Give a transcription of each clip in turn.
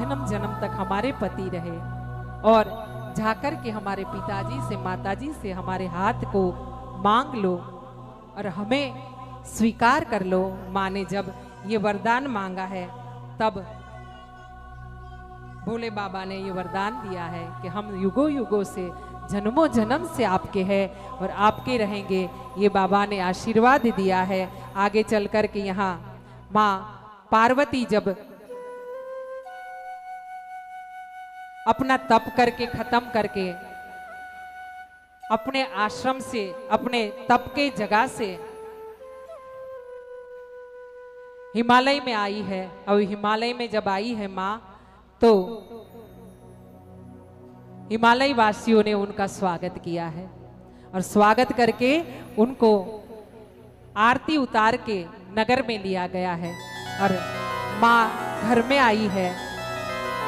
जन्म जन्म तक हमारे पति रहे और जाकर के हमारे पिताजी से माताजी से हमारे हाथ को मांग लो और हमें स्वीकार कर लो। माँ ने जब ये वरदान मांगा है तब भोले बाबा ने ये वरदान दिया है कि हम युगों युगों से जन्मों जन्म से आपके हैं और आपके रहेंगे। ये बाबा ने आशीर्वाद दिया है। आगे चल कर के यहाँ माँ पार्वती जब अपना तप करके खत्म करके अपने आश्रम से अपने तप के जगह से हिमालय में आई है और हिमालय में जब आई है माँ तो हिमालय वासियों ने उनका स्वागत किया है और स्वागत करके उनको आरती उतार के नगर में लिया गया है और माँ घर में आई है।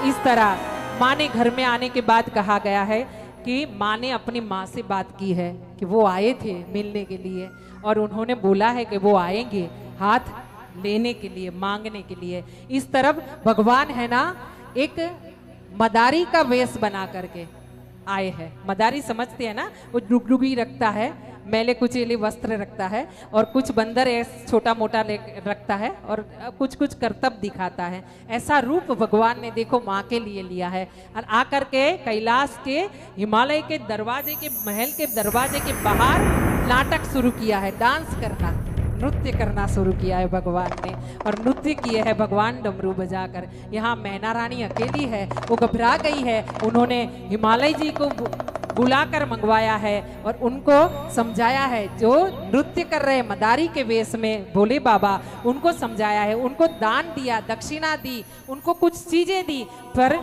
इस तरह माँ ने घर में आने के बाद कहा गया है कि माँ ने अपनी माँ से बात की है कि वो आए थे मिलने के लिए और उन्होंने बोला है कि वो आएंगे हाथ लेने के लिए मांगने के लिए। इस तरफ भगवान है ना एक मदारी का वेश बना करके आए हैं। मदारी समझते हैं ना, वो डुगडुगी रखता है, मैले कुचेले वस्त्र रखता है और कुछ बंदर छोटा मोटा रखता है और कुछ कुछ करतब दिखाता है। ऐसा रूप भगवान ने देखो माँ के लिए लिया है और आकर के कैलाश के हिमालय के दरवाजे के महल के दरवाजे के बाहर नाटक शुरू किया है, डांस करना नृत्य करना शुरू किया है भगवान ने और नृत्य किए है भगवान डमरू बजाकर। यहाँ मैना रानी अकेली है, वो घबरा गई है। उन्होंने हिमालय जी को बुलाकर मंगवाया है और उनको समझाया है, जो नृत्य कर रहे मदारी के वेश में भोले बाबा, उनको समझाया है, उनको दान दिया, दक्षिणा दी, उनको कुछ चीजें दी, पर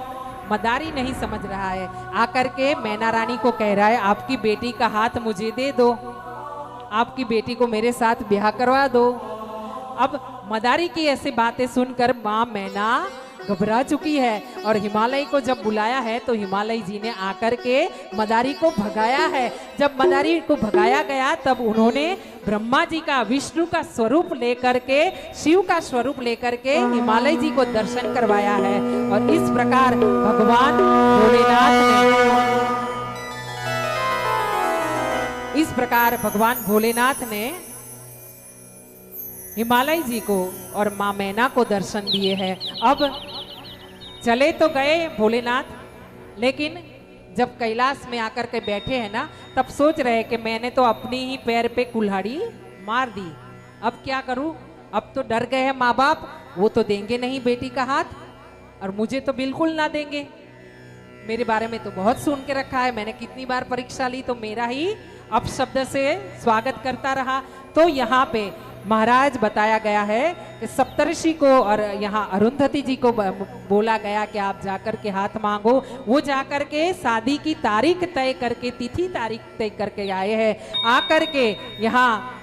मदारी नहीं समझ रहा है। आकर के मैना रानी को कह रहा है, आपकी बेटी का हाथ मुझे दे दो, आपकी बेटी को मेरे साथ ब्याह करवा दो। अब मदारी की ऐसी बातें सुनकर माँ मैना घबरा चुकी है और हिमालय को जब बुलाया है तो हिमालय जी ने आकर के मदारी को भगाया है। जब मदारी को भगाया गया तब उन्होंने ब्रह्मा जी का, विष्णु का स्वरूप लेकर के, शिव का स्वरूप लेकर के हिमालय जी को दर्शन करवाया है। और इस प्रकार भगवान भोलेनाथ ने भोलेनाथ ने हिमालय जी को और माँ मैना को दर्शन दिए हैं। अब चले तो गए भोलेनाथ, लेकिन जब कैलाश में आकर के बैठे हैं ना, तब सोच रहे कि मैंने तो अपनी ही पैर पे कुल्हाड़ी मार दी, अब क्या करूं। अब तो डर गए हैं माँ बाप, वो तो देंगे नहीं बेटी का हाथ और मुझे तो बिल्कुल ना देंगे। मेरे बारे में तो बहुत सुन के रखा है, मैंने कितनी बार परीक्षा ली तो मेरा ही अपशब्द से स्वागत करता रहा। तो यहाँ पे महाराज बताया गया है कि सप्तर्षि को और यहाँ अरुंधति जी को बोला गया कि आप जाकर के हाथ मांगो। वो जाकर के शादी की तारीख तय करके, तिथि तारीख तय करके आए हैं। आकर के यहाँ